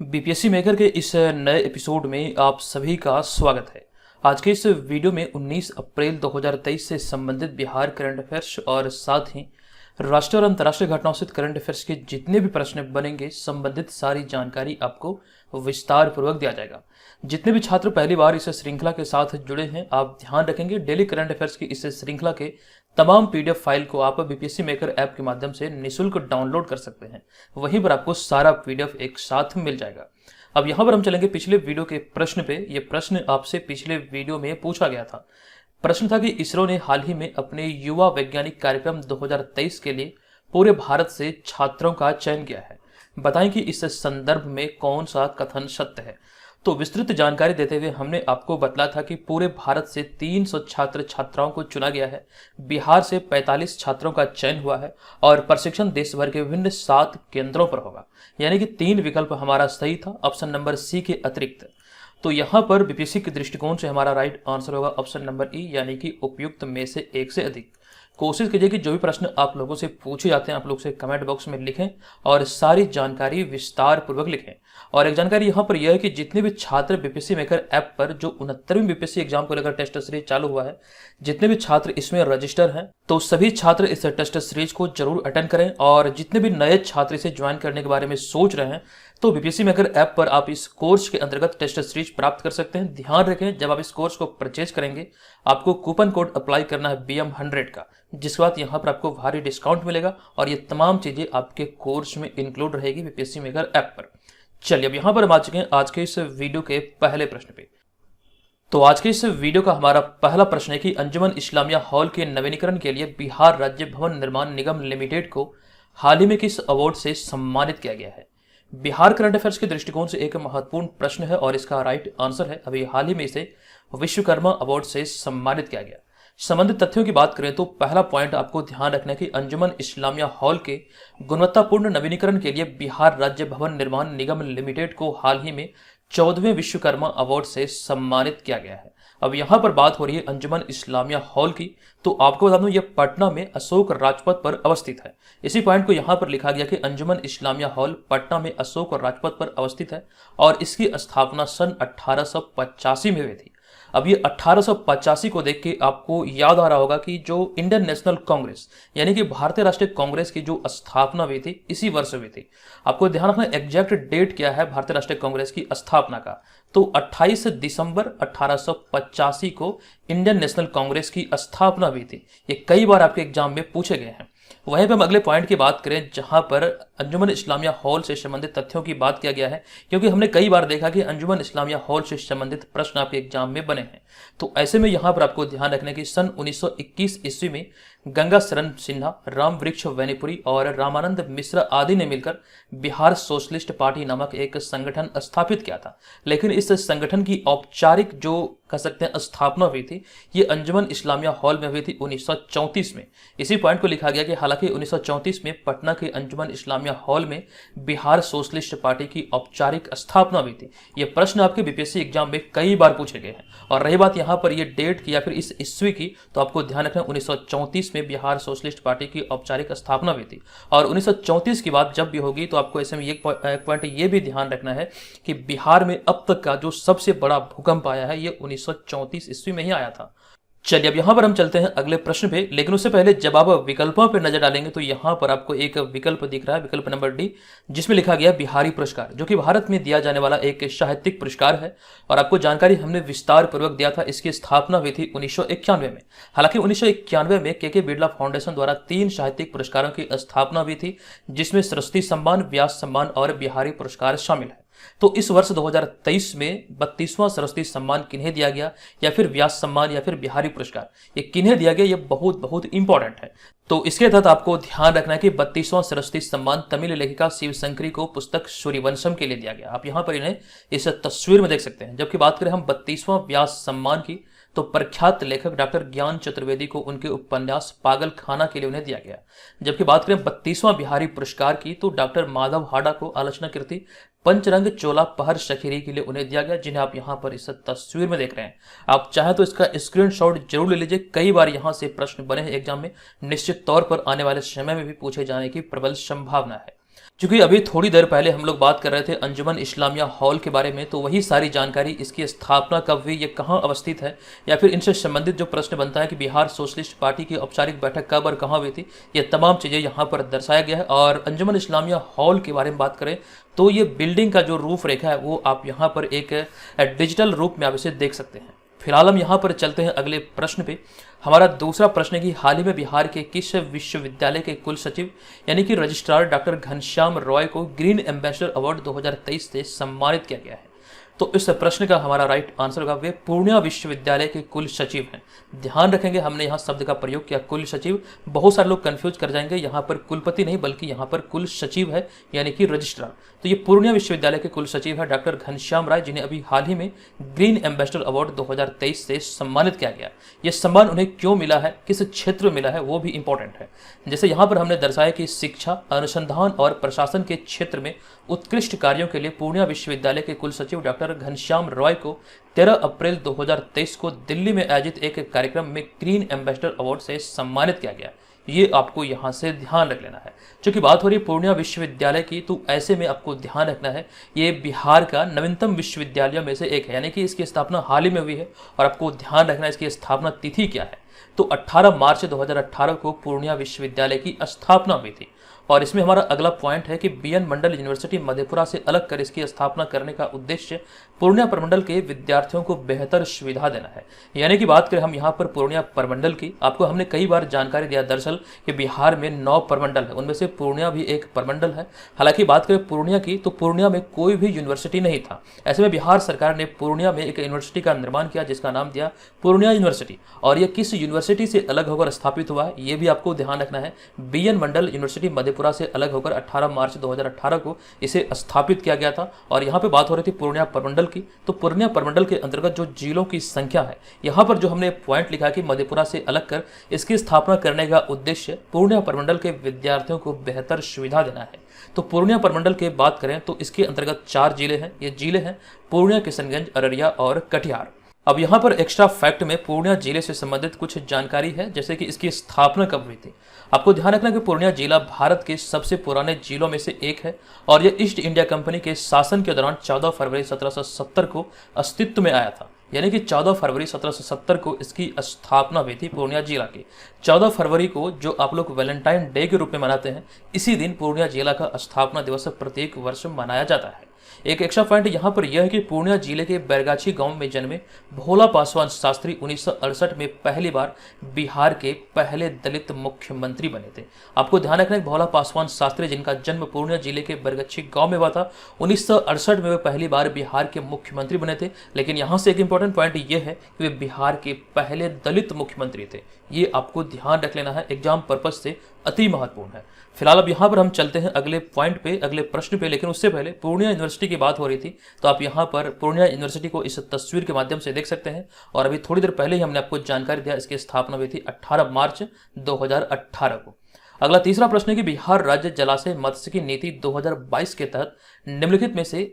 BPSC maker के इस नए एपिसोड में आप सभी का स्वागत है। आज के इस वीडियो में 19 अप्रैल 2023 से संबंधित बिहार करंट अफेयर्स और साथ ही राष्ट्रीय और अंतर्राष्ट्रीय घटनाओं से करंट अफेयर्स के जितने भी प्रश्न बनेंगे संबंधित सारी जानकारी आपको विस्तार पूर्वक दिया जाएगा। जितने भी छात्र पहली बार इस श्रृंखला के साथ जुड़े हैं, आप ध्यान रखेंगे डेली करंट अफेयर्स की इस श्रृंखला के तमाम पीडीएफ फाइल को आप बीपीएससी मेकर ऐप के माध्यम से निःशुल्क डाउनलोड कर सकते हैं। वहीं पर आपको सारा पीडीएफ एक साथ मिल जाएगा। अब यहाँ पर हम चलेंगे पिछले वीडियो के प्रश्न पे। ये प्रश्न आपसे पिछले वीडियो में पूछा गया था। प्रश्न था कि इसरो ने हाल ही में अपने युवा वैज्ञानिक कार्यक्रम 2023 के लिए पूरे भारत से छात्रों का चयन किया है। बताएं कि इस संदर्भ में कौन सा कथन सत्य है। तो विस्तृत जानकारी देते हुए हमने आपको बतला था कि पूरे भारत से 300 छात्र छात्राओं को चुना गया है। बिहार से 45 छात्रों का चयन हुआ है और प्रशिक्षण देश भर के विभिन्न 7 केंद्रों पर होगा। यानी कि 3 विकल्प हमारा सही था, ऑप्शन नंबर सी के अतिरिक्त। तो यहाँ पर बीपीएससी के दृष्टिकोण से हमारा राइट आंसर होगा ऑप्शन नंबर ई, यानी कि उपयुक्त में से एक से अधिक। कोशिश कीजिए कि जो भी प्रश्न आप लोगों से पूछे जाते हैं आप लोग से कमेंट बॉक्स में लिखें और सारी जानकारी विस्तार पूर्वक लिखें। और एक जानकारी यहाँ पर यह है कि जितने भी छात्र बीपीएससी मेकर ऐप पर जो 69वीं बीपीएससी एग्जाम को लेकर टेस्ट सीरीज चालू हुआ है, जितने भी छात्र इसमें रजिस्टर हैं, तो सभी छात्र इस टेस्ट सीरीज को जरूर अटेंड करें। और जितने भी नए छात्र इसे ज्वाइन करने के बारे में सोच रहे हैं, तो बीपीएससी मेकर ऐप पर आप इस कोर्स के अंतर्गत टेस्ट सीरीज प्राप्त कर सकते हैं। ध्यान रखें, जब आप इस कोर्स को परचेज करेंगे आपको कूपन कोड अप्लाई करना है BM100 का, जिसके बाद यहाँ पर आपको भारी डिस्काउंट मिलेगा और ये तमाम चीजें आपके कोर्स में इंक्लूड रहेगी बीपीएससी मेकर ऐप पर। चलिए अब यहाँ पर हम आ चुके हैं आज के इस वीडियो के पहले प्रश्न पे। तो आज के इस वीडियो का हमारा पहला प्रश्न है कि अंजुमन इस्लामिया हॉल के नवीनीकरण के लिए बिहार राज्य भवन निर्माण निगम लिमिटेड को हाल ही में किस अवार्ड से सम्मानित किया गया है। बिहार करंट अफेयर्स के दृष्टिकोण से एक महत्वपूर्ण प्रश्न है और इसका राइट आंसर है अभी हाल ही में इसे विश्वकर्मा अवार्ड से सम्मानित किया गया। संबंधित तथ्यों की बात करें तो पहला पॉइंट आपको ध्यान रखना है कि अंजुमन इस्लामिया हॉल के गुणवत्तापूर्ण नवीनीकरण के लिए बिहार राज्य भवन निर्माण निगम लिमिटेड को हाल ही में 14वें विश्वकर्मा अवार्ड से सम्मानित किया गया है। अब यहाँ पर बात हो रही है अंजुमन इस्लामिया हॉल की, तो आपको बता दूं यह पटना में अशोक राजपथ पर अवस्थित है। इसी पॉइंट को यहाँ पर लिखा गया कि अंजुमन इस्लामिया हॉल पटना में अशोक राजपथ पर अवस्थित है और इसकी स्थापना सन 1885 में हुई थी। अब ये 1885 को देख के आपको याद आ रहा होगा कि जो इंडियन नेशनल कांग्रेस यानी कि भारतीय राष्ट्रीय कांग्रेस की जो स्थापना हुई थी इसी वर्ष हुई थी। आपको ध्यान रखना एग्जैक्ट डेट क्या है भारतीय राष्ट्रीय कांग्रेस की स्थापना का, तो 28 दिसंबर 1885 को इंडियन नेशनल कांग्रेस की स्थापना हुई थी। ये कई बार आपके एग्जाम में पूछे गए हैं। वहीं पर हम अगले पॉइंट की बात करें जहां पर अंजुमन इस्लामिया हॉल से संबंधित तथ्यों की बात किया गया है, क्योंकि हमने कई बार देखा कि अंजुमन इस्लामिया हॉल से संबंधित प्रश्न आपके एग्जाम में बने हैं। तो ऐसे में यहां पर आपको ध्यान रखने की सन 1921 ईस्वी में गंगा शरण सिन्हा, राम वृक्ष वैनीपुरी और रामानंद मिश्रा आदि ने मिलकर बिहार सोशलिस्ट पार्टी नामक एक संगठन स्थापित किया था। लेकिन इस संगठन की औपचारिक जो कह सकते हैं स्थापना हुई थी ये अंजुमन इस्लामिया हॉल में हुई थी 1934 में। इसी पॉइंट को लिखा गया कि हालांकि 1934 में पटना के अंजुमन इस्लामिया हॉल में बिहार सोशलिस्ट पार्टी की औपचारिक स्थापना हुई थी। ये प्रश्न आपके बीपीएससी एग्जाम में कई बार पूछे गए हैं। और रही बात यहाँ पर ये डेट की या फिर इस ईस्वी की, तो आपको ध्यान रखना 1934 में बिहार सोशलिस्ट पार्टी की औपचारिक स्थापना हुई थी। और 1934 की बात जब भी होगी तो आपको ऐसे में एक पॉइंट ये भी ध्यान रखना है कि बिहार में अब तक का जो सबसे बड़ा भूकंप आया है ये 1934 ईस्वी में ही आया था। चलिए अब यहां पर हम चलते हैं अगले प्रश्न पे, लेकिन उससे पहले जब आप विकल्पों पर नजर डालेंगे तो यहां पर आपको एक विकल्प दिख रहा है, विकल्प नंबर डी, जिसमें लिखा गया बिहारी पुरस्कार, जो कि भारत में दिया जाने वाला एक साहित्यिक पुरस्कार है। और आपको जानकारी हमने विस्तार पूर्वक दिया था। इसकी स्थापना हुई थी 1991 में। हालांकि 1991 में के बिरला फाउंडेशन द्वारा 3 साहित्यिक पुरस्कारों की स्थापना हुई थी, जिसमें सरस्वती सम्मान, व्यास सम्मान और बिहारी पुरस्कार शामिल है। तो इस वर्ष 2023 में 32वां सरस्वती सम्मान किन्हें दिया गया या फिर व्यास सम्मान या फिर बिहारी पुरस्कार, ये किन्हें दिया गया, ये बहुत बहुत इंपॉर्टेंट है। तो इसके तहत आपको ध्यान रखना है कि 32वां सरस्वती सम्मान तमिल लेखिका शिव शंकरी को पुस्तक सूर्यवंशम के लिए दिया गया। आप यहाँ पर इन्हें इस तस्वीर में देख सकते हैं। जबकि बात करें हम 32वां व्यास सम्मान की, तो प्रख्यात लेखक डॉक्टर ज्ञान चतुर्वेदी को उनके उपन्यास पागल खाना के लिए उन्हें दिया गया। जबकि बात करें 32वां बिहारी पुरस्कार की, तो डॉक्टर माधव हाडा को आलोचना कृति पंचरंग चोला पहर शखीरी के लिए उन्हें दिया गया, जिन्हें आप यहाँ पर इस तस्वीर में देख रहे हैं। आप चाहें तो इसका स्क्रीनशॉट जरूर ले लीजिए। कई बार यहाँ से प्रश्न बने हैं एग्जाम में, निश्चित तौर पर आने वाले समय में भी पूछे जाने की प्रबल संभावना है। क्योंकि अभी थोड़ी देर पहले हम लोग बात कर रहे थे अंजुमन इस्लामिया हॉल के बारे में, तो वही सारी जानकारी, इसकी स्थापना कब हुई, ये कहाँ अवस्थित है, या फिर इनसे संबंधित जो प्रश्न बनता है कि बिहार सोशलिस्ट पार्टी की औपचारिक बैठक कब और कहाँ हुई थी, ये तमाम चीज़ें यहाँ पर दर्शाया गया है। और अंजुमन इस्लामिया हॉल के बारे में बात करें तो ये बिल्डिंग का जो रूप रेखा है वो आप यहाँ पर एक डिजिटल रूप में आप इसे देख सकते हैं। फिलहाल हम यहाँ पर चलते हैं अगले प्रश्न पे। हमारा दूसरा प्रश्न है कि हाल ही में बिहार के किस विश्वविद्यालय के कुल सचिव यानी कि रजिस्ट्रार डॉक्टर घनश्याम रॉय को ग्रीन एम्बेसडर अवार्ड 2023 से सम्मानित किया गया है? तो इस प्रश्न का हमारा राइट आंसर होगा वे पूर्णिया विश्वविद्यालय के कुल सचिव हैं। ध्यान रखेंगे हमने यहाँ शब्द का प्रयोग किया कुल सचिव, बहुत सारे लोग कंफ्यूज कर जाएंगे, यहाँ पर कुलपति नहीं बल्कि यहाँ पर कुल सचिव है यानी कि रजिस्ट्रार। तो ये पूर्णिया विश्वविद्यालय के कुल सचिव है डॉक्टर घनश्याम राय, जिन्हें अभी हाल ही में ग्रीन एम्बेसडर अवार्ड 2023 से सम्मानित किया गया। ये सम्मान उन्हें क्यों मिला है, किस क्षेत्र में मिला है, वो भी इंपॉर्टेंट है। जैसे यहाँ पर हमने दर्शाया कि शिक्षा, अनुसंधान और प्रशासन के क्षेत्र में उत्कृष्ट कार्यों के लिए पूर्णिया विश्वविद्यालय के कुल सचिव डॉक्टर घनश्याम रॉय को 13 अप्रैल 2023 को दिल्ली में आयोजित एक कार्यक्रम में ग्रीन एम्बेसडर अवार्ड से सम्मानित किया गया। ये आपको यहाँ से ध्यान रख लेना है। क्योंकि बात हो रही है पूर्णिया विश्वविद्यालय की, तो ऐसे में आपको ध्यान रखना है ये बिहार का नवीनतम विश्वविद्यालयों में से एक है, यानी कि इसकी स्थापना हाल ही में हुई है। और आपको ध्यान रखना है इसकी स्थापना तिथि क्या है, तो 18 मार्च 2018 को पूर्णिया विश्वविद्यालय की स्थापना हुई थी। और इसमें हमारा अगला पॉइंट है कि बीएन मंडल यूनिवर्सिटी मधेपुरा से अलग कर इसकी स्थापना करने का उद्देश्य पूर्णिया प्रमंडल के विद्यार्थियों को बेहतर सुविधा देना है। यानी कि बात करें हम यहाँ पर पूर्णिया प्रमंडल की, आपको हमने कई बार जानकारी दिया दरअसल कि बिहार में 9 प्रमंडल है, उनमें से पूर्णिया भी एक प्रमंडल है। हालांकि बात करें पूर्णिया की, तो पूर्णिया में कोई भी यूनिवर्सिटी नहीं था। ऐसे में बिहार सरकार ने पूर्णिया में एक यूनिवर्सिटी का निर्माण किया जिसका नाम दिया पूर्णिया यूनिवर्सिटी। और यह किस यूनिवर्सिटी से अलग होकर स्थापित हुआ है ये भी आपको ध्यान रखना है। बीएन मंडल यूनिवर्सिटी मधेपुरा से अलग होकर 18 मार्च 2018 को इसे स्थापित किया गया था। और यहाँ पे बात हो रही थी पूर्णिया प्रमंडल की, तो पूर्णिया प्रमंडल के अंतर्गत जो जिलों की संख्या है, यहाँ पर जो हमने पॉइंट लिखा कि मधेपुरा से अलग कर इसकी स्थापना करने का उद्देश्य पूर्णिया प्रमंडल के विद्यार्थियों को बेहतर सुविधा देना है। तो पूर्णिया प्रमंडल की बात करें तो इसके अंतर्गत 4 जिले हैं। ये जिले हैं पूर्णिया, किशनगंज, अररिया और कटिहार। अब यहाँ पर एक्स्ट्रा फैक्ट में पूर्णिया जिले से संबंधित कुछ जानकारी है, जैसे कि इसकी स्थापना कब हुई थी। आपको ध्यान रखना कि पूर्णिया जिला भारत के सबसे पुराने जिलों में से एक है और यह ईस्ट इंडिया कंपनी के शासन के दौरान 14 फरवरी 1770 को अस्तित्व में आया था। यानी कि 14 फरवरी 1770 को इसकी स्थापना हुई थी पूर्णिया जिला की। 14 फरवरी को जो आप लोग वैलेंटाइन डे के रूप में मनाते हैं, इसी दिन पूर्णिया जिला का स्थापना दिवस प्रत्येक वर्ष मनाया जाता है। एक एक्स्ट्रा पॉइंट यहाँ पर यह है कि पूर्णिया जिले के बैरगाछी गांव में जन्मे भोला पासवान शास्त्री 1968 में पहली बार बिहार के पहले दलित मुख्यमंत्री बने थे। आपको ध्यान रखना है भोला पासवान शास्त्री जिनका जन्म पूर्णिया जिले के बैरगाछी गांव में हुआ था, 1968 में वे पहली बार बिहार के मुख्यमंत्री बने थे। लेकिन यहाँ से एक इंपॉर्टेंट पॉइंट यह है कि वे बिहार के पहले दलित मुख्यमंत्री थे। ये आपको ध्यान रख लेना है, एग्जाम पर्पज से अति महत्वपूर्ण है। फिलहाल अब यहाँ पर हम चलते हैं अगले पॉइंट पे, अगले प्रश्न पे। लेकिन उससे पहले पूर्णिया यूनिवर्सिटी की बात हो रही थी, तो आप यहाँ पर पूर्णिया यूनिवर्सिटी को इस तस्वीर के माध्यम से देख सकते हैं। और अभी थोड़ी देर पहले ही हमने आपको जानकारी दिया, इसकी स्थापना हुई थी 18 मार्च 2018 को। अगला तीसरा प्रश्न है कि बिहार राज्य जलाशय मत्स्यिकी नीति 2022 के तहत निम्नलिखित में से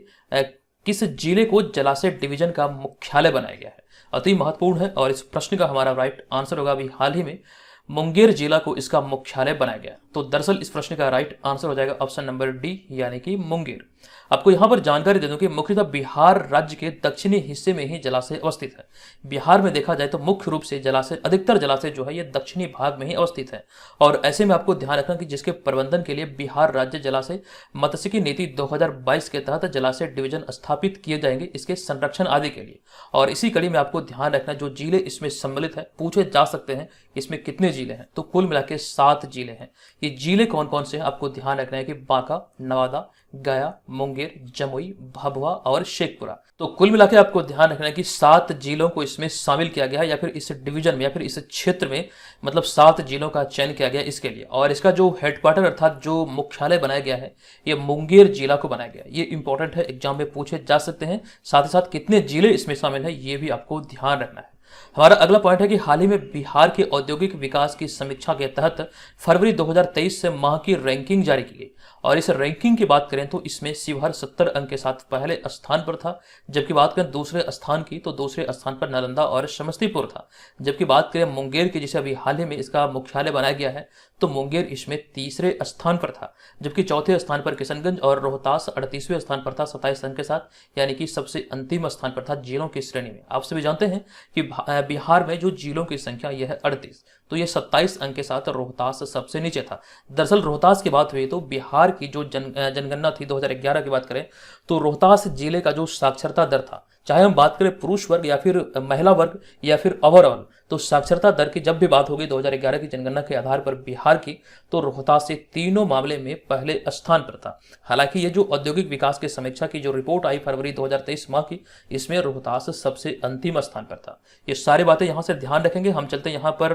किस जिले को जलाशय डिवीजन का मुख्यालय बनाया गया है? अति महत्वपूर्ण है और इस प्रश्न का हमारा राइट आंसर होगा अभी हाल ही में मुंगेर जिला को इसका मुख्यालय बनाया गया। तो दरअसल इस प्रश्न का राइट आंसर हो जाएगा ऑप्शन नंबर डी, यानी कि मुंगेर। आपको यहाँ पर जानकारी दे दूं कि मुख्यतः बिहार राज्य के दक्षिणी हिस्से में ही जलाशय अवस्थित है। बिहार में देखा जाए तो मुख्य रूप से जलाशय, अधिकतर जलाशय जो है ये दक्षिणी भाग में ही अवस्थित है। और ऐसे में आपको ध्यान रखना कि जिसके प्रबंधन के लिए बिहार राज्य जलाशय मत्स्यिकी नीति 2022 के तहत जलाशय डिवीजन स्थापित किए जाएंगे इसके संरक्षण आदि के लिए। और इसी कड़ी में आपको ध्यान रखना जो जिले इसमें सम्मिलित है, पूछे जा सकते हैं इसमें कितने जिले हैं, तो कुल मिला के 7 जिले हैं। ये जिले कौन कौन से हैं आपको ध्यान रखना है कि बांका, नवादा, गया, मुंगेर, जमुई, भभुआ और शेखपुरा। तो कुल मिला के आपको ध्यान रखना है कि 7 जिलों को इसमें शामिल किया गया है, या फिर इस डिवीजन में या फिर इस क्षेत्र में, मतलब 7 जिलों का चयन किया गया इसके लिए। और इसका जो हेडक्वार्टर अर्थात जो मुख्यालय बनाया गया है ये मुंगेर जिला को बनाया गया। ये इंपॉर्टेंट है, एग्जाम में पूछे जा सकते हैं। साथ ही साथ कितने जिले इसमें शामिल है ये भी आपको ध्यान रखना है। हमारा अगला पॉइंट है कि हाल ही में बिहार के औद्योगिक विकास की समीक्षा के तहत फरवरी 2023 से माह की रैंकिंग जारी की गई। और इस रैंकिंग की बात करें तो इसमें शिवहर 70 अंक के साथ पहले स्थान पर था। जबकि बात करें दूसरे स्थान की तो दूसरे स्थान पर नालंदा और समस्तीपुर था। जबकि बात करें मुंगेर की, जिसे अभी हाल ही में इसका मुख्यालय बनाया गया है, तो मुंगेर इसमें तीसरे स्थान पर था। जबकि चौथे स्थान पर किशनगंज और रोहतास 38वें स्थान पर था 27 अंक के साथ, यानी कि सबसे अंतिम स्थान पर था जिलों की श्रेणी में। आप सभी जानते हैं कि बिहार में जो जिलों की संख्या यह है 38, तो यह 27 अंक के साथ रोहतास सबसे नीचे था। दरअसल रोहतास की बात हुई तो बिहार की जो जनगणना थी 2011 की बात करें तो रोहतास जिले का जो साक्षरता दर था, चाहे हम बात करें पुरुष वर्ग या फिर महिला वर्ग या फिर ओवरऑल, तो साक्षरता दर की जब भी बात होगी 2011 की जनगणना के आधार पर बिहार की, तो रोहतास से तीनों मामले में पहले स्थान पर था। हालांकि ये जो औद्योगिक विकास की समीक्षा की जो रिपोर्ट आई फरवरी 2023 माह की, इसमें रोहतास सबसे अंतिम स्थान पर था। ये सारी बातें यहां से ध्यान रखेंगे। हम चलते हैं यहां पर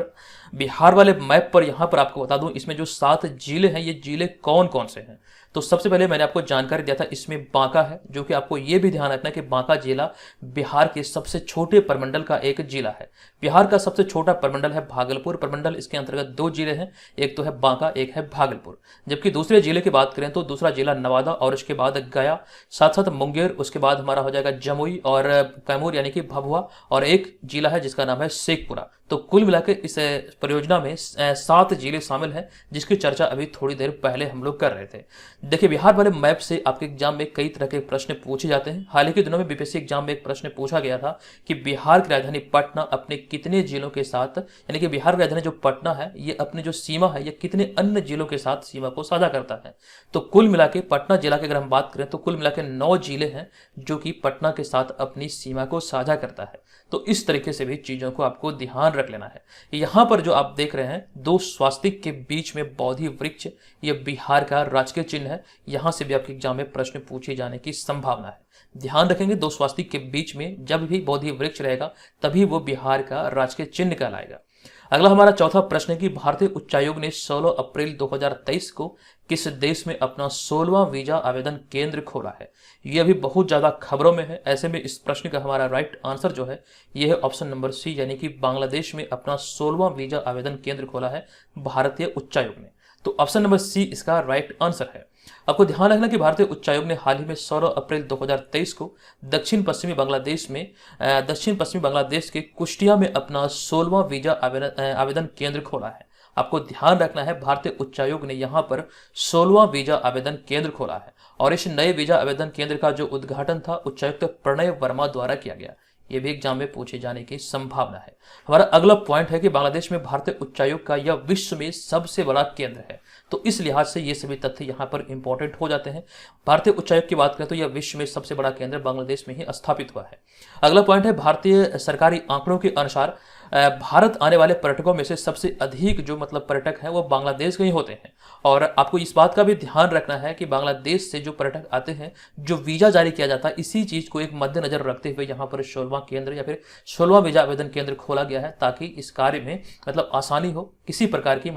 बिहार वाले मैप पर। यहां पर आपको बता दूं इसमें जो 7 जिले हैं, ये जिले कौन कौन से हैं। तो सबसे पहले मैंने आपको जानकारी दिया था, इसमें बांका है, जो कि आपको यह भी ध्यान रखना है कि बांका जिला बिहार के सबसे छोटे प्रमंडल का एक जिला है। बिहार का सबसे छोटा प्रमंडल है भागलपुर प्रमंडल। इसके अंतर्गत 2 जिले हैं, एक तो है बांका, एक है भागलपुर। जबकि दूसरे जिले की बात करें तो दूसरा जिला नवादा और उसके बाद गया, साथ साथ मुंगेर, उसके बाद हमारा हो जाएगा जमुई और कैमूर यानी कि भभुआ, और एक जिला है जिसका नाम है शेखपुरा। तो कुल मिलाकर इस परियोजना में 7 जिले शामिल हैं, जिसकी चर्चा अभी थोड़ी देर पहले हम लोग कर रहे थे। देखिए, बिहार वाले मैप से आपके एग्जाम में कई तरह के प्रश्न पूछे जाते हैं। हाल ही के दिनों में बीपीएससी एग्जाम में एक प्रश्न पूछा गया था कि बिहार की राजधानी पटना अपने कितने जिलों के साथ, यानी कि बिहार की राजधानी जो पटना है, ये अपनी जो सीमा है, ये कितने अन्य जिलों के साथ सीमा को साझा करता है। तो कुल मिला के पटना जिला की अगर हम बात करें तो कुल मिला के 9 जिले हैं जो कि पटना के साथ अपनी सीमा को साझा करता है। तो इस तरीके से भी चीजों को आपको ध्यान रख लेना है। यहां पर जो आप देख रहे हैं 2 स्वास्तिक के बीच में बोधि वृक्ष, ये बिहार का राजकीय चिन्ह है। यहां से भी आपके एग्जाम में प्रश्न पूछे जाने की संभावना है। ध्यान रखेंगे 2 स्वास्तिक के बीच में जब भी बोधि वृक्ष रहेगा तभी वो बिहार का राजकीय चिन्ह कहलाएगा। अगला हमारा चौथा प्रश्न है कि भारतीय उच्चायोग ने 16 अप्रैल 2023 को किस देश में अपना 16वां वीजा आवेदन केंद्र खोला है। यह अभी बहुत ज्यादा खबरों में है। ऐसे में इस प्रश्न का हमारा राइट आंसर जो है यह है ऑप्शन नंबर सी, यानी कि बांग्लादेश में अपना 16वां वीजा आवेदन केंद्र खोला है भारतीय उच्चायोग ने। तो ऑप्शन नंबर सी इसका राइट आंसर है। आपको ध्यान रखना कि भारतीय उच्चायोग ने हाल ही में 16 अप्रैल 2023 को दक्षिण पश्चिमी बांग्लादेश के कुष्टिया में अपना 16वां वीजा आवेदन केंद्र खोला है। आपको ध्यान रखना है भारतीय उच्चायोग ने यहां पर 16वां वीजा आवेदन केंद्र खोला है और इस नए वीजा आवेदन केंद्र का जो उद्घाटन था उच्चायुक्त प्रणय वर्मा द्वारा किया गया। यह भी एग्जाम में पूछे जाने की संभावना है। हमारा अगला पॉइंट है कि बांग्लादेश में भारतीय उच्चायोग का यह विश्व में सबसे बड़ा केंद्र है। तो इस लिहाज से ये सभी तथ्य यहाँ पर इंपॉर्टेंट हो जाते हैं। भारतीय उच्चायोग की बात करें तो यह विश्व में सबसे बड़ा केंद्र बांग्लादेश में ही स्थापित हुआ है। अगला पॉइंट है भारतीय सरकारी आंकड़ों के अनुसार भारत आने वाले पर्यटकों में से सबसे अधिक जो पर्यटक हैं वो बांग्लादेश के ही होते हैं। और आपको इस बात का भी ध्यान रखना है कि बांग्लादेश से जो पर्यटक आते हैं, जो वीजा जारी किया जाता है, इसी चीज को एक मद्देनजर रखते हुए यहाँ पर 16वां केंद्र या फिर 16वां वीजा आवेदन केंद्र खोला गया है, ताकि इस कार्य में आसानी हो, किसी प्रकार की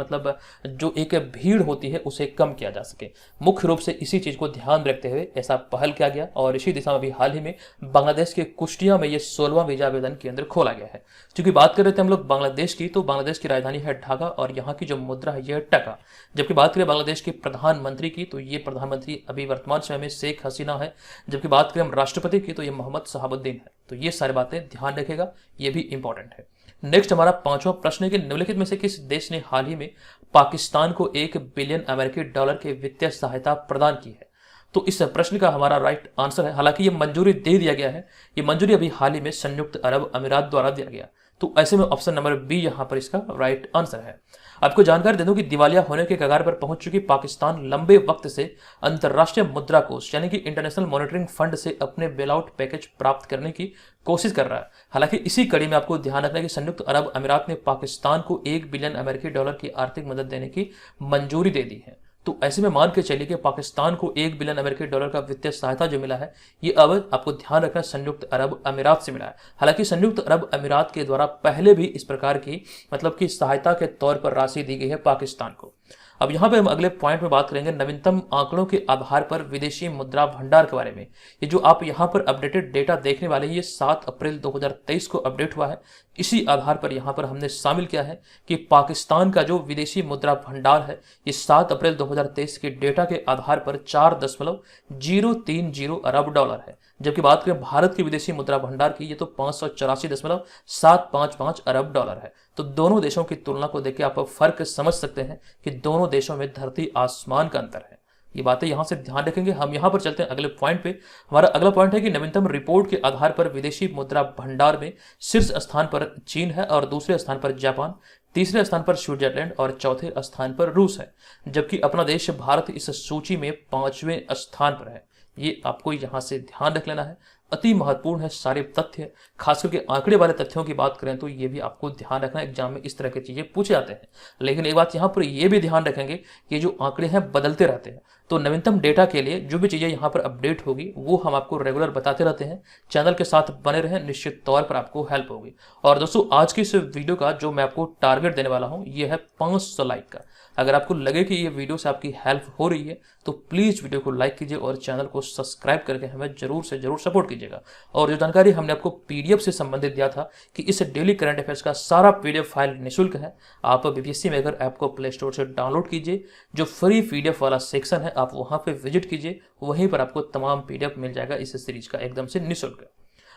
जो एक भीड़ होती है उसे कम किया जा सके। मुख्य रूप से इसी चीज को ध्यान रखते हुए ऐसा पहल किया गया और इसी दिशा में भी हाल ही में बांग्लादेश के कुष्टिया में यह 16वां वीजा आवेदन केंद्र खोला गया है। क्योंकि बात कर रहे थे हम लोग बांग्लादेश की, तो बांग्लादेश की राजधानी है ढाका और यहाँ की जो मुद्रा है यह है टका। जबकि बात करें बांग्लादेश के प्रधानमंत्री की, तो ये प्रधानमंत्री अभी वर्तमान समय में शेख हसीना है। जबकि बात करें हम राष्ट्रपति की, तो ये मोहम्मद शहाबुद्दीन है। तो ये सारी बातें ध्यान रखेगा, ये भी इंपॉर्टेंट है। नेक्स्ट हमारा 5वां प्रश्न है कि निम्नलिखित में से किस देश ने हाल ही में पाकिस्तान को $1 बिलियन अमेरिकी डॉलर की वित्तीय सहायता प्रदान की है। तो इस प्रश्न का हमारा राइट आंसर है, हालांकि ये मंजूरी दे दिया गया है, ये मंजूरी अभी हाल ही में संयुक्त अरब अमीरात द्वारा दिया गया। तो ऐसे में ऑप्शन नंबर बी यहां पर इसका राइट आंसर है। आपको जानकारी दे दूं कि दिवालिया होने के कगार पर पहुंच चुकी पाकिस्तान लंबे वक्त से अंतर्राष्ट्रीय मुद्रा कोष यानी कि इंटरनेशनल मॉनिटरिंग फंड से अपने बेल आउट पैकेज प्राप्त करने की कोशिश कर रहा है। हालांकि इसी कड़ी में आपको ध्यान रखना है कि संयुक्त अरब अमीरात ने पाकिस्तान को $1 बिलियन अमेरिकी डॉलर की आर्थिक मदद देने की मंजूरी दे दी है। तो ऐसे में मान के चलिए कि पाकिस्तान को $1 बिलियन अमेरिकी डॉलर का वित्तीय सहायता जो मिला है, ये अब आपको ध्यान रखना संयुक्त अरब अमीरात से मिला है। हालांकि संयुक्त अरब अमीरात के द्वारा पहले भी इस प्रकार की सहायता के तौर पर राशि दी गई है पाकिस्तान को। अब यहाँ पे हम अगले पॉइंट में बात करेंगे नवीनतम आंकड़ों के आधार पर विदेशी मुद्रा भंडार के बारे में। ये जो आप यहाँ पर अपडेटेड डेटा देखने वाले हैं, ये 7 अप्रैल 2023 को अपडेट हुआ है। इसी आधार पर यहाँ पर हमने शामिल किया है कि पाकिस्तान का जो विदेशी मुद्रा भंडार है, ये 7 अप्रैल 2023 के डेटा के आधार पर 4.030 अरब डॉलर है। जबकि बात करें भारत की विदेशी मुद्रा भंडार की, ये तो 584.755 अरब डॉलर है। तो दोनों देशों की तुलना को देख के आप फर्क समझ सकते हैं कि दोनों देशों में धरती आसमान का अंतर है। ये बातें यहां से ध्यान रखेंगे। हम यहां पर चलते हैं अगले पॉइंट पे। हमारा अगला पॉइंट है कि नवीनतम रिपोर्ट के आधार पर विदेशी मुद्रा भंडार में शीर्ष स्थान पर चीन है और दूसरे स्थान पर जापान, तीसरे स्थान पर स्विट्जरलैंड और चौथे स्थान पर रूस है। जबकि अपना देश भारत इस सूची में 5वें स्थान पर है। ये आपको यहां से ध्यान रख लेना है, अति महत्वपूर्ण है सारे तथ्य। खास करके आंकड़े वाले तथ्यों की बात करें तो ये भी आपको ध्यान रखना, एग्जाम में इस तरह की चीजें पूछे जाते हैं। लेकिन एक बात यहाँ पर ये भी ध्यान रखेंगे कि जो आंकड़े हैं बदलते रहते हैं, तो नवीनतम डेटा के लिए जो भी चीजें यहाँ पर अपडेट होगी वो हम आपको रेगुलर बताते रहते हैं। चैनल के साथ बने रहें, निश्चित तौर पर आपको हेल्प होगी। और दोस्तों, आज की इस वीडियो का जो मैं आपको टारगेट देने वाला हूँ ये है 500 लाइक का। अगर आपको लगे कि ये वीडियो से आपकी हेल्प हो रही है तो प्लीज वीडियो को लाइक कीजिए और चैनल को सब्सक्राइब करके हमें जरूर से जरूर सपोर्ट कीजिएगा। और जो जानकारी हमने आपको पीडीएफ से संबंधित दिया था कि इस डेली करंट अफेयर्स का सारा पीडीएफ फाइल निःशुल्क है। आप बीपीएससी मेकर ऐप को प्ले स्टोर से डाउनलोड कीजिए, जो फ्री पीडीएफ वाला सेक्शन है आप वहां पे विजिट कीजिए, वहीं पर आपको तमाम पीडीएफ मिल जाएगा इस सीरीज का एकदम से निःशुल्क।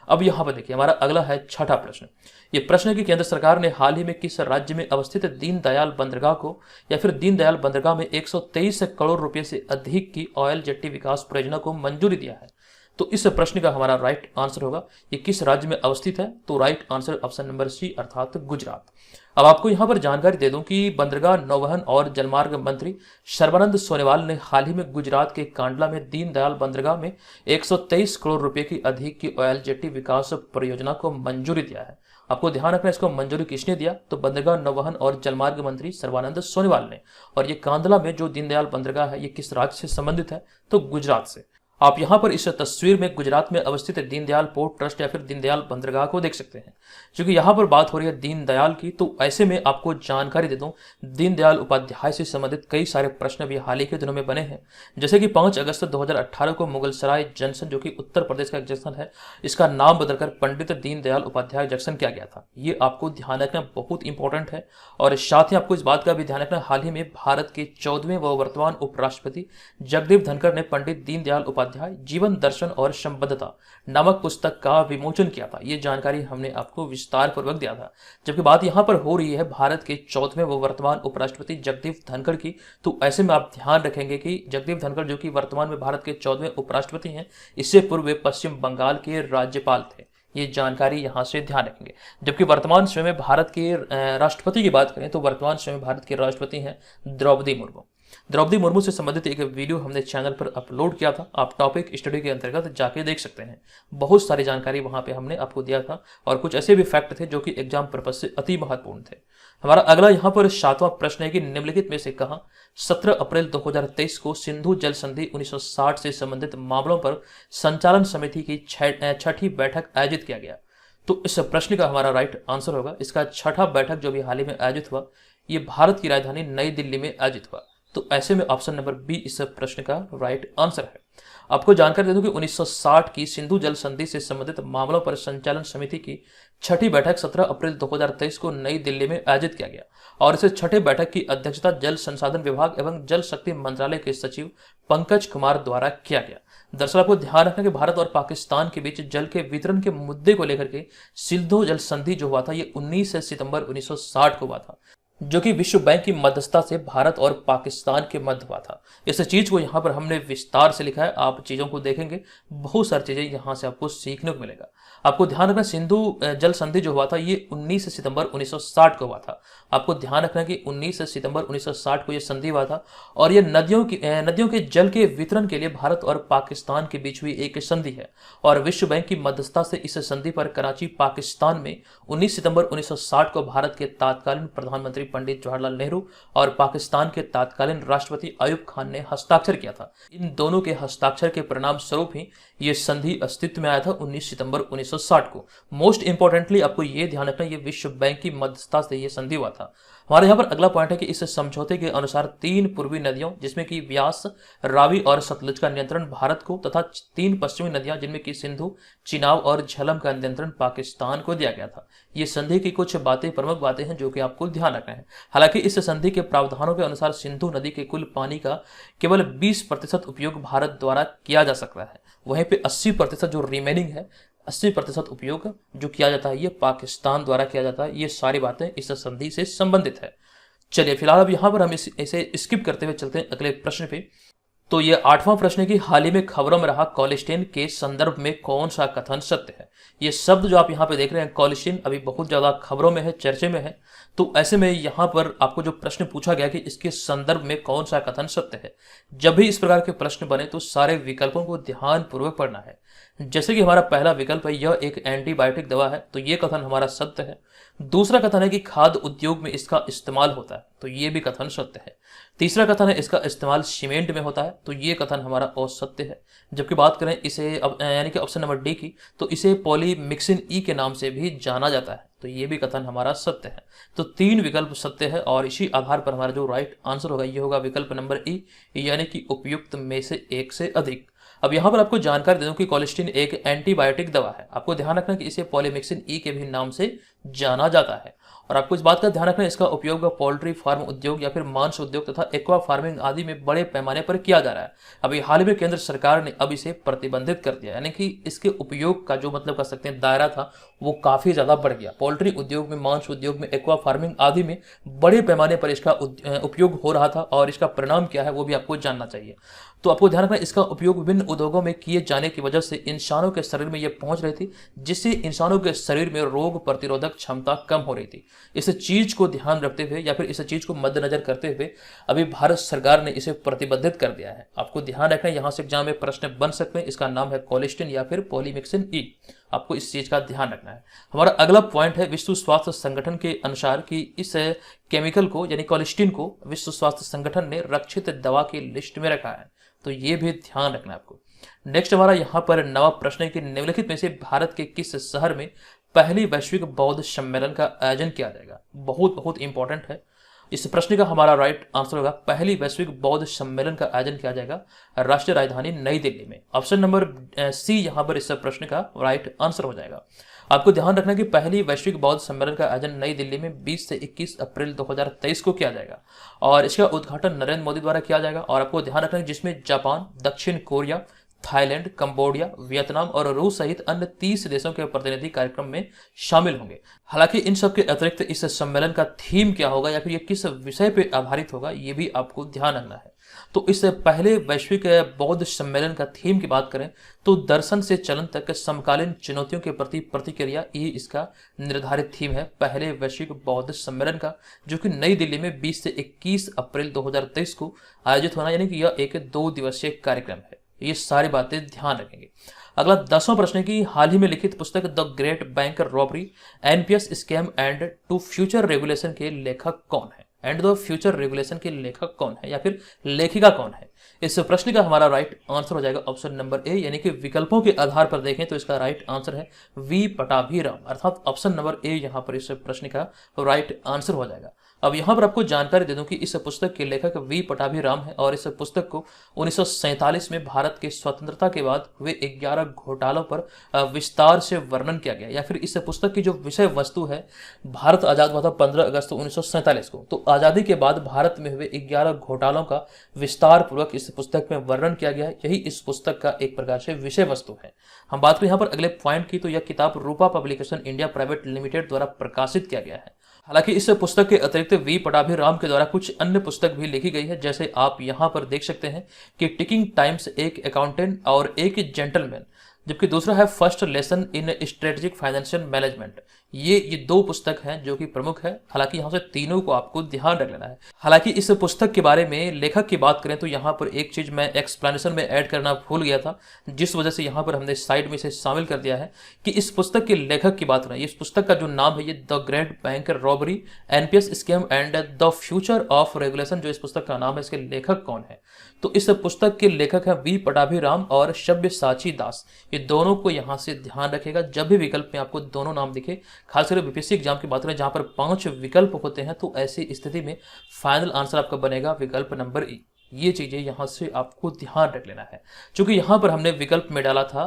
अब यहाँ पर देखिए, हमारा अगला है छठा प्रश्न। ये प्रश्न है कि केंद्र सरकार ने हाल ही में किस राज्य में अवस्थित दीनदयाल बंदरगाह को या फिर दीनदयाल बंदरगाह में 123 करोड़ रुपए से अधिक की ऑयल जेट्टी विकास परियोजना को मंजूरी दिया है। तो इस प्रश्न का हमारा राइट आंसर होगा ये किस राज्य में अवस्थित है, तो right answer option number C अर्थात गुजरात। अब आपको यहां पर जानकारी दे दूं कि बंदरगाह, नौवहन और जलमार्ग मंत्री सर्बानंद सोनोवाल ने हाल ही में गुजरात के कांडला में दीनदयाल बंदरगाह में 123 करोड़ रुपए की अधिक की ऑयल जेट्टी विकास परियोजना को मंजूरी दिया है। आपको ध्यान रखना, इसको मंजूरी किसने दिया, तो बंदरगाह, नौवहन और जलमार्ग मंत्री सर्बानंद सोनोवाल ने। और ये कांडला में जो दीनदयाल बंदरगाह है ये किस राज्य से संबंधित है, तो गुजरात से। आप यहां पर इस तस्वीर में गुजरात में अवस्थित दीनदयाल पोर्ट ट्रस्ट या फिर दीनदयाल बंदरगाह को देख सकते हैं। क्योंकि यहां पर बात हो रही है दीनदयाल की, तो ऐसे में आपको जानकारी दे दूं, दीनदयाल उपाध्याय से संबंधित कई सारे प्रश्न भी हाल ही के दिनों में बने हैं। जैसे कि 5 अगस्त 2018 को मुगलसराय जंक्शन, जो कि उत्तर प्रदेश का एक जंक्शन है, इसका नाम बदलकर पंडित दीनदयाल उपाध्याय जंक्शन किया गया था। ये आपको ध्यान रखना बहुत इंपॉर्टेंट है। और साथ ही आपको इस बात का भी ध्यान रखना, हाल ही में भारत के 14वें व वर्तमान उपराष्ट्रपति जगदीप धनखड़ ने पंडित दीनदयाल उपाध्याय जीवन दर्शन और संबद्धता नामक पुस्तक का विमोचन किया था। ये जानकारी हमने आपको विस्तार पूर्वक दिया था। जबकि बात यहां पर हो रही है भारत के 14वें व वर्तमान उपराष्ट्रपति जगदीप धनखड़ की, तो ऐसे में आप ध्यान रखेंगे कि जगदीप धनखड़ जो कि वर्तमान में भारत के 14वें उपराष्ट्रपति हैं, इससे पूर्व वे पश्चिम बंगाल के राज्यपाल थे। ये जानकारी यहां से ध्यान रखेंगे। जबकि वर्तमान समय में भारत के राष्ट्रपति की बात करें तो वर्तमान समय में भारत के राष्ट्रपति हैं द्रौपदी मुर्मू। द्रौपदी मुर्मू से संबंधित एक वीडियो हमने चैनल पर अपलोड किया था, आप टॉपिक स्टडी के अंतर्गत जाके देख सकते हैं। बहुत सारी जानकारी वहां पे हमने आपको दिया था और कुछ ऐसे भी फैक्ट थे जो कि एग्जाम पर्पज से अति महत्वपूर्ण थे। हमारा अगला यहाँ पर 7वां प्रश्न है कि निम्नलिखित में से कहां 17 अप्रैल 2023 को सिंधु जल संधि 1960 से संबंधित मामलों पर संचालन समिति की 6ठी बैठक आयोजित किया गया। तो इस प्रश्न का हमारा राइट आंसर होगा, इसका 6ठा बैठक जो भी हाल ही में आयोजित हुआ, ये भारत की राजधानी नई दिल्ली में आयोजित हुआ। तो ऐसे में ऑप्शन नंबर बी इस प्रश्न का राइट आंसर है। आपको जानकारी दे दूं कि 1960 की सिंधु जल संधि से संबंधित मामलों पर संचालन समिति की 6ठी बैठक 17 अप्रैल 2023 को नई दिल्ली में आयोजित किया गया और इस 6ठे बैठक की अध्यक्षता जल संसाधन विभाग एवं जल शक्ति मंत्रालय के सचिव पंकज कुमार द्वारा किया गया। दरअसल आपको ध्यान रखना कि भारत और पाकिस्तान के बीच जल के वितरण के मुद्दे को लेकर के सिंधु जल संधि जो हुआ था ये 19 सितंबर 1960 को हुआ था, जो कि विश्व बैंक की मध्यस्थता से भारत और पाकिस्तान के मध्य हुआ था। इस चीज को यहाँ पर हमने विस्तार से लिखा है, आप चीजों को देखेंगे बहुत सारी चीजें यहाँ से आपको सीखने को मिलेगा। आपको ध्यान रखना सिंधु जल संधि जो हुआ था ये 19 सितंबर 1960 को हुआ था। आपको ध्यान रखना कि 19 सितंबर 1960 को यह संधि हुआ था और यह नदियों के जल के वितरण के लिए भारत और पाकिस्तान के बीच हुई एक संधि है और विश्व बैंक की मध्यस्थता से इस संधि पर कराची पाकिस्तान में 19 सितंबर 1960 को भारत के तत्कालीन प्रधानमंत्री पंडित जवाहरलाल नेहरू और पाकिस्तान के तत्कालीन राष्ट्रपति अयूब खान ने हस्ताक्षर किया था। इन दोनों के हस्ताक्षर के परिणाम स्वरूप ही यह संधि अस्तित्व में आया था 19 सितंबर 1960 को। मोस्ट इंपॉर्टेंटली आपको यह ध्यान रखना, यह विश्व बैंक की मध्यस्थता से यह संधि हुआ था। हमारे यहाँ पर अगला पॉइंट है कि इस समझौते के अनुसार 3 पूर्वी नदियों जिसमें कि व्यास, रावी और सतलुज का नियंत्रण भारत को तथा 3 पश्चिमी नदियां जिनमें कि सिंधु, चिनाब और झेलम का नियंत्रण पाकिस्तान को दिया गया था। ये संधि की कुछ बातें, प्रमुख बातें हैं जो कि आपको ध्यान रखना है। हालांकि इस संधि के प्रावधानों के अनुसार सिंधु नदी के कुल पानी का केवल 20% उपयोग भारत द्वारा किया जा सकता है, वहीं पे 80% जो रिमेनिंग है, 80% उपयोग जो किया जाता है ये पाकिस्तान द्वारा किया जाता है। ये सारी बातें इस संधि से संबंधित है। चलिए फिलहाल अब यहाँ पर हम इसे स्किप करते हुए चलते हैं अगले प्रश्न पे। तो ये 8वां प्रश्न है कि हाल ही में खबरों में रहा कॉलिस्टीन के संदर्भ में कौन सा कथन सत्य है। ये शब्द जो आप यहाँ पे देख रहे हैं कॉलिस्टीन अभी बहुत ज्यादा खबरों में है, चर्चे में है। तो ऐसे में यहाँ पर आपको जो प्रश्न पूछा गया कि इसके संदर्भ में कौन सा कथन सत्य है, जब भी इस प्रकार के प्रश्न बने तो सारे विकल्पों को ध्यानपूर्वक पढ़ना है। जैसे कि हमारा पहला विकल्प है यह एक एंटीबायोटिक दवा है, तो ये कथन हमारा सत्य है। दूसरा कथन है कि खाद्य उद्योग में इसका इस्तेमाल होता है, तो ये भी कथन सत्य है। तीसरा कथन है इसका इस्तेमाल सीमेंट में होता है, तो ये कथन हमारा असत्य है। जबकि बात करें इसे यानी कि ऑप्शन नंबर डी की, तो इसे पॉलीमिक्सिन ई के नाम से भी जाना जाता है, तो ये भी कथन हमारा सत्य है। तो 3 विकल्प सत्य है और इसी आधार पर हमारा जो राइट आंसर होगा ये होगा विकल्प नंबर ई, यानी कि उपयुक्त में से एक से अधिक। अब यहाँ पर आपको जानकारी दे दूं कि कॉलिस्टीन एक एंटीबायोटिक दवा है। आपको ध्यान रखना कि इसे पॉलीमिक्सिन ई के भी नाम से जाना जाता है। और आपको इस बात का ध्यान रखना इसका उपयोग पोल्ट्री फार्म उद्योग या फिर मांस उद्योग तथा एक्वा फार्मिंग आदि में बड़े पैमाने पर किया जा रहा है। अभी हाल ही में केंद्र सरकार ने अब इसे प्रतिबंधित कर दिया, यानी कि इसके उपयोग का जो मतलब कर सकते हैं दायरा था वो काफी ज्यादा बढ़ गया। पोल्ट्री उद्योग में, मांस उद्योग में, एक्वा फार्मिंग आदि में बड़े पैमाने पर इसका उपयोग हो रहा था और इसका परिणाम क्या है वो भी आपको जानना चाहिए। तो आपको ध्यान रखना इसका उपयोग विभिन्न उद्योगों में किए जाने की वजह से इंसानों के शरीर में यह पहुंच रही थी, जिससे इंसानों के शरीर में रोग प्रतिरोधक क्षमता कम हो रही थी। इस चीज को ध्यान रखते हुए या फिर इस चीज को मद्देनजर करते हुए अभी भारत सरकार ने इसे प्रतिबंधित कर दिया है। आपको ध्यान रखना यहां से एग्जाम में प्रश्न बन सकते हैं। इसका नाम है कॉलिस्टीन या फिर पॉलीमिक्सिन ई। आपको इस चीज का ध्यान रखना है। हमारा अगला पॉइंट है विश्व स्वास्थ्य संगठन के अनुसार कि इस केमिकल को यानी कॉलिस्टीन को विश्व स्वास्थ्य संगठन ने रक्षित दवा की लिस्ट में रखा है, तो ये भी ध्यान रखना है आपको। नेक्स्ट हमारा यहाँ पर नवा प्रश्न है कि निम्नलिखित में से भारत के किस शहर में पहली वैश्विक बौद्ध सम्मेलन का आयोजन किया जाएगा। बहुत बहुत इंपॉर्टेंट है। इस प्रश्न का हमारा राइट आंसर होगा पहली वैश्विक बौद्ध सम्मेलन का आयोजन किया जाएगा राष्ट्रीय राजधानी नई दिल्ली में। ऑप्शन नंबर सी यहाँ पर इस प्रश्न का राइट आंसर हो जाएगा। आपको ध्यान रखना कि पहली वैश्विक बौद्ध सम्मेलन का आयोजन नई दिल्ली में 20 से 21 अप्रैल 2023 को किया जाएगा और इसका उद्घाटन नरेंद्र मोदी द्वारा किया जाएगा। और आपको ध्यान रखना जिसमें जापान, दक्षिण कोरिया, थाईलैंड, कंबोडिया, वियतनाम और रूस सहित अन्य 30 देशों के प्रतिनिधि कार्यक्रम में शामिल होंगे। हालांकि इन सब के अतिरिक्त इस सम्मेलन का थीम क्या होगा या फिर ये किस विषय पे आधारित होगा ये भी आपको ध्यान रखना है। तो इस पहले वैश्विक बौद्ध सम्मेलन का थीम की बात करें तो दर्शन से चलन तक समकालीन चुनौतियों के प्रति प्रतिक्रिया, ये इसका निर्धारित थीम है पहले वैश्विक बौद्ध सम्मेलन का, जो कि नई दिल्ली में 20 से 21 अप्रैल 2023 को आयोजित होना, यानी कि यह एक 2 दिवसीय कार्यक्रम है। ये सारी बातें ध्यान रखेंगे। अगला 10वां प्रश्न है कि हाल ही में लिखित पुस्तक the great bank robbery, NPS scam and to future regulation के लेखक कौन है। एंड द फ्यूचर रेगुलेशन के लेखक कौन है या फिर लेखिका कौन है। इस प्रश्न का हमारा राइट आंसर हो जाएगा ऑप्शन नंबर ए, यानी कि विकल्पों के आधार पर देखें तो इसका राइट आंसर है वी पटाभीराम, अर्थात ऑप्शन नंबर ए यहाँ पर इस प्रश्न का राइट आंसर हो जाएगा। अब यहाँ पर आपको जानकारी दे दूं कि इस पुस्तक के लेखक वी पटाभीराम है और इस पुस्तक को 1947 में भारत के स्वतंत्रता के बाद हुए 11 घोटालों पर विस्तार से वर्णन किया गया। या फिर इस पुस्तक की जो विषय वस्तु है, भारत आजाद हुआ था 15 अगस्त 1947 को, तो आजादी के बाद भारत में हुए 11 घोटालों का विस्तार पूर्वक इस पुस्तक में वर्णन किया गया है। यही इस पुस्तक का एक प्रकार से विषय वस्तु है। हम बात करें यहाँ पर अगले पॉइंट की, तो यह किताब रूपा पब्लिकेशन इंडिया प्राइवेट लिमिटेड द्वारा प्रकाशित किया गया है। हालांकि इस पुस्तक के अतिरिक्त वी पटाभीराम के द्वारा कुछ अन्य पुस्तक भी लिखी गई है, जैसे आप यहाँ पर देख सकते हैं कि टिकिंग टाइम्स, एक अकाउंटेंट और एक जेंटलमैन, जबकि दूसरा है first lesson in strategic financial management. ये 2 पुस्तक हैं जो कि प्रमुख है। हालांकि यहाँ से तीनों को आपको ध्यान रख लेना है। हालांकि इस पुस्तक के बारे में लेखक की बात करें तो यहाँ पर एक चीज मैं एक्सप्लेनेशन में ऐड करना भूल गया था, जिस वजह से यहाँ पर हमने साइड में इसे शामिल कर दिया है कि इस पुस्तक के लेखक की बात करें, इस पुस्तक का जो नाम है ये the great bank robbery, NPS scam and the future of regulation, जो इस पुस्तक का नाम है, इसके लेखक कौन है। तो इस पुस्तक के लेखक है वी पटाभीराम और सब्यसाची दास। ये दोनों को यहाँ से ध्यान रखेगा। जब भी विकल्प में आपको दोनों नाम दिखे, खासकर बीपीएससी एग्जाम की बात करें जहाँ पर 5 विकल्प होते हैं, तो ऐसी स्थिति में फाइनल आंसर आपका बनेगा विकल्प नंबर ई। ये चीजें यहाँ से आपको ध्यान रख लेना है। क्योंकि यहाँ पर हमने विकल्प में डाला था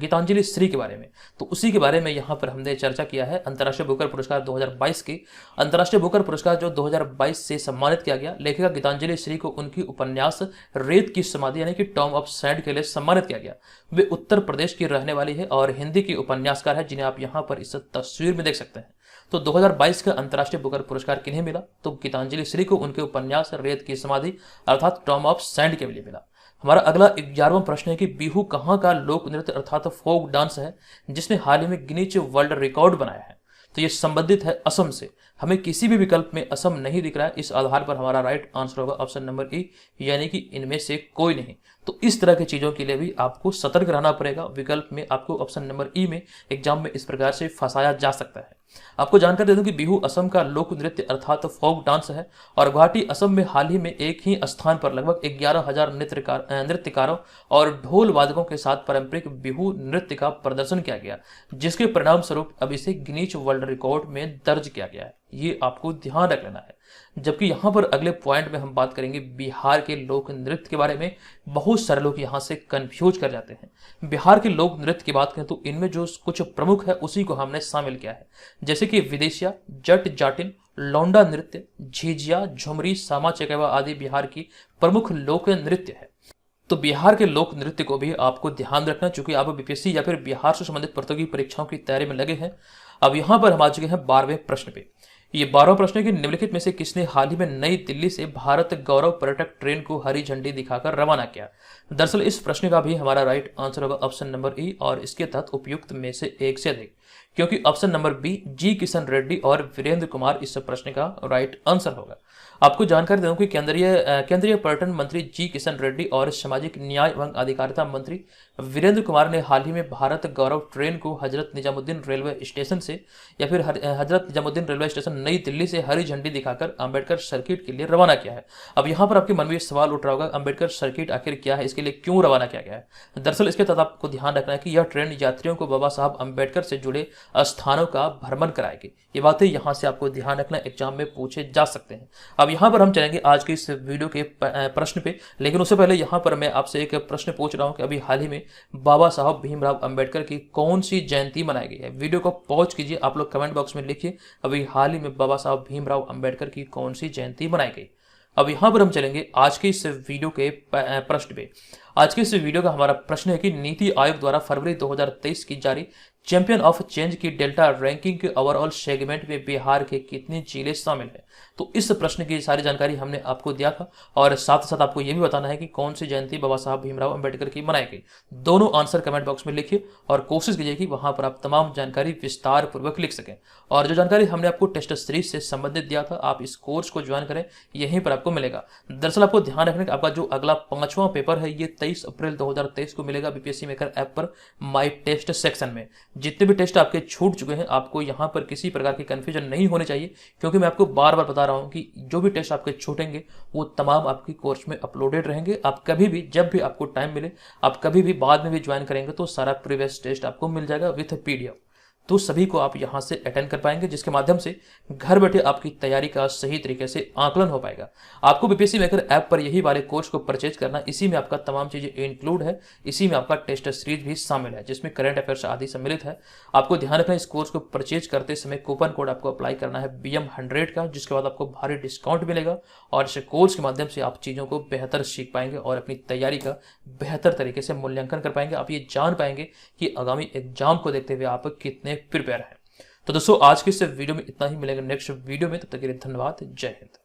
गीतांजलि श्री के बारे में, तो उसी के बारे में यहाँ पर हमने चर्चा किया है। अंतर्राष्ट्रीय बुकर पुरस्कार 2022 के अंतर्राष्ट्रीय बुकर पुरस्कार जो 2022 से सम्मानित किया गया, लेखिका गीतांजलि श्री को उनकी उपन्यास रेत की समाधि यानी कि टॉम ऑफ सैंड के लिए सम्मानित किया गया। वे उत्तर प्रदेश की रहने वाली है और हिंदी की उपन्यासकार है, जिन्हें आप यहाँ पर इस तस्वीर में देख सकते हैं। तो 2022 का अंतर्राष्ट्रीय बुकर पुरस्कार किन्हें मिला? तो गीतांजलि श्री को उनके उपन्यास रेत की समाधि अर्थात टॉम ऑफ सैंड के लिए मिला। हमारा अगला 11वां प्रश्न है कि बिहू कहाँ का लोक नृत्य अर्थात फोक डांस है जिसने हाल ही में गिनीज वर्ल्ड रिकॉर्ड बनाया है? तो ये संबंधित है असम से। हमें किसी भी विकल्प में असम नहीं दिख रहा है, इस आधार पर हमारा राइट आंसर होगा ऑप्शन नंबर ई, यानी कि इनमें से कोई नहीं। तो इस तरह की चीजों के लिए भी आपको सतर्क रहना पड़ेगा। विकल्प में आपको ऑप्शन नंबर ई में एग्जाम में इस प्रकार से फंसाया जा सकता है। आपको जानकारी दे दूं कि बिहू असम का लोक नृत्य अर्थात फोक डांस है और गुवाहाटी असम में हाल ही में एक ही स्थान पर लगभग 11,000 नृत्यकारों और ढोल वादकों के साथ पारंपरिक बिहू नृत्य का प्रदर्शन किया गया, जिसके परिणाम स्वरूप अब इसे गिनीज वर्ल्ड रिकॉर्ड में दर्ज किया गया है। ये आपको ध्यान रख लेना है। जबकि यहाँ पर अगले पॉइंट में हम बात करेंगे बिहार के लोक नृत्य के बारे में। बहुत सारे लोग यहाँ से कंफ्यूज कर जाते हैं। बिहार के लोक नृत्य की बात करें तो इनमें जो कुछ प्रमुख है उसी को हमने शामिल किया है, जैसे कि विदेशिया, जट जाटिन, लौंडा नृत्य, झिझिया, झुमरी, सामा चकेवा आदि बिहार की प्रमुख लोक नृत्य है। तो बिहार के लोक नृत्य को भी आपको ध्यान रखना, चूंकि आप बीपीएससी या फिर बिहार से संबंधित प्रतियोगी परीक्षाओं की तैयारी में लगे हैं। अब यहाँ पर हम आ चुके हैं 12वें प्रश्न पे। ये 12वां प्रश्न है कि निम्नलिखित में से किसने हाल ही में नई दिल्ली से भारत गौरव पर्यटक ट्रेन को हरी झंडी दिखाकर रवाना किया? दरअसल इस प्रश्न का भी हमारा राइट आंसर होगा ऑप्शन नंबर ई और इसके तहत उपयुक्त में से एक से अधिक, क्योंकि ऑप्शन नंबर बी जी किशन रेड्डी और वीरेंद्र कुमार इस प्रश्न का राइट आंसर होगा। आपको जानकारी दूं कि केंद्रीय पर्यटन मंत्री जी किशन रेड्डी और सामाजिक न्याय एवं अधिकारिता मंत्री वीरेंद्र कुमार ने हाल ही में भारत गौरव ट्रेन को हजरत निजामुद्दीन रेलवे स्टेशन से या फिर हजरत निजामुद्दीन रेलवे स्टेशन नई दिल्ली से हरी झंडी दिखाकर अंबेडकर सर्किट के लिए रवाना किया है। अब यहाँ पर आपके मन में सवाल उठ रहा होगा, अंबेडकर सर्किट आखिर क्या है, इसके लिए क्यों रवाना किया गया है? दरअसल इसके तहत आपको ध्यान रखना है कि यह ट्रेन यात्रियों को बाबा साहब अंबेडकर से जुड़े स्थानों का भ्रमण कराएगी। ये बातें यहाँ से आपको ध्यान रखना, एग्जाम में पूछे जा सकते हैं। अब यहाँ पर हम चलेंगे आज के इस वीडियो के प्रश्न पे, लेकिन उससे पहले यहाँ पर मैं आपसे एक प्रश्न पूछ रहा हूँ कि अभी हाल ही में बाबा साहब भीमराव अंबेडकर की कौन सी जयंती मनाई गई है? वीडियो को पॉज कीजिए, आप लोग कमेंट बॉक्स में लिखिए अभी हाल ही में बाबा साहब भीमराव अंबेडकर की कौन सी जयंती मनाई गई। अब यहाँ पर हम चलेंगे आज के इस वीडियो के प्रश्न पे। आज के इस वीडियो का हमारा प्रश्न है कि नीति आयोग द्वारा फरवरी 2023 की जारी चैंपियन ऑफ चेंज की डेल्टा रैंकिंग के ओवरऑल सेगमेंट में बिहार के कितने जिले शामिल हैं? तो इस प्रश्न की सारी जानकारी हमने आपको दिया था और साथ साथ आपको यह भी बताना है कि कौन सी जयंती बाबा साहब भीमराव अंबेडकर की मनाई गई। दोनों आंसर कमेंट बॉक्स में लिखिए और कोशिश कीजिए कि वहां पर आप तमाम जानकारी विस्तार पूर्वक लिख सकें। और जो जानकारी हमने आपको टेस्ट सीरीज से संबंधित दिया था, आप इस कोर्स को ज्वाइन करें, यहीं पर आपको मिलेगा। दरअसल आपको ध्यान रखने का आपका जो अगला 5वां पेपर है ये 23 अप्रैल 2023 को मिलेगा बीपीएससी मेकर ऐप पर माई टेस्ट सेक्शन में। जितने भी टेस्ट आपके छूट चुके हैं, आपको यहां पर किसी प्रकार की कंफ्यूजन नहीं होनी चाहिए, क्योंकि मैं आपको बार बार बता रहा हूं कि जो भी टेस्ट आपके छूटेंगे वो तमाम आपकी कोर्स में अपलोडेड रहेंगे। आप कभी भी जब भी आपको टाइम मिले, आप कभी भी बाद में भी ज्वाइन करेंगे तो सारा प्रीवियस टेस्ट आपको मिल जाएगा विथ पीडीएफ। तो सभी को आप यहां से अटेंड कर पाएंगे, जिसके माध्यम से घर बैठे आपकी तैयारी का सही तरीके से आकलन हो पाएगा। आपको बीपीएससी मेकर ऐप पर यही वाले कोर्स को परचेज करना, इसी में आपका तमाम चीजें इंक्लूड है, इसी में आपका टेस्ट सीरीज भी शामिल है जिसमें करंट अफेयर्स आदि सम्मिलित है। आपको ध्यान रखना, इस कोर्स को परचेज करते समय कूपन कोड आपको अप्लाई करना है BM100 का, जिसके बाद आपको भारी डिस्काउंट मिलेगा और इस कोर्स के माध्यम से आप चीजों को बेहतर सीख पाएंगे और अपनी तैयारी का बेहतर तरीके से मूल्यांकन कर पाएंगे। आप ये जान पाएंगे कि आगामी एग्जाम को देखते हुए आप कितने प्रिपेयर हैं। तो दोस्तों आज के इस वीडियो में इतना ही, मिलेगा नेक्स्ट वीडियो में, तब तक के लिए धन्यवाद। जय हिंद।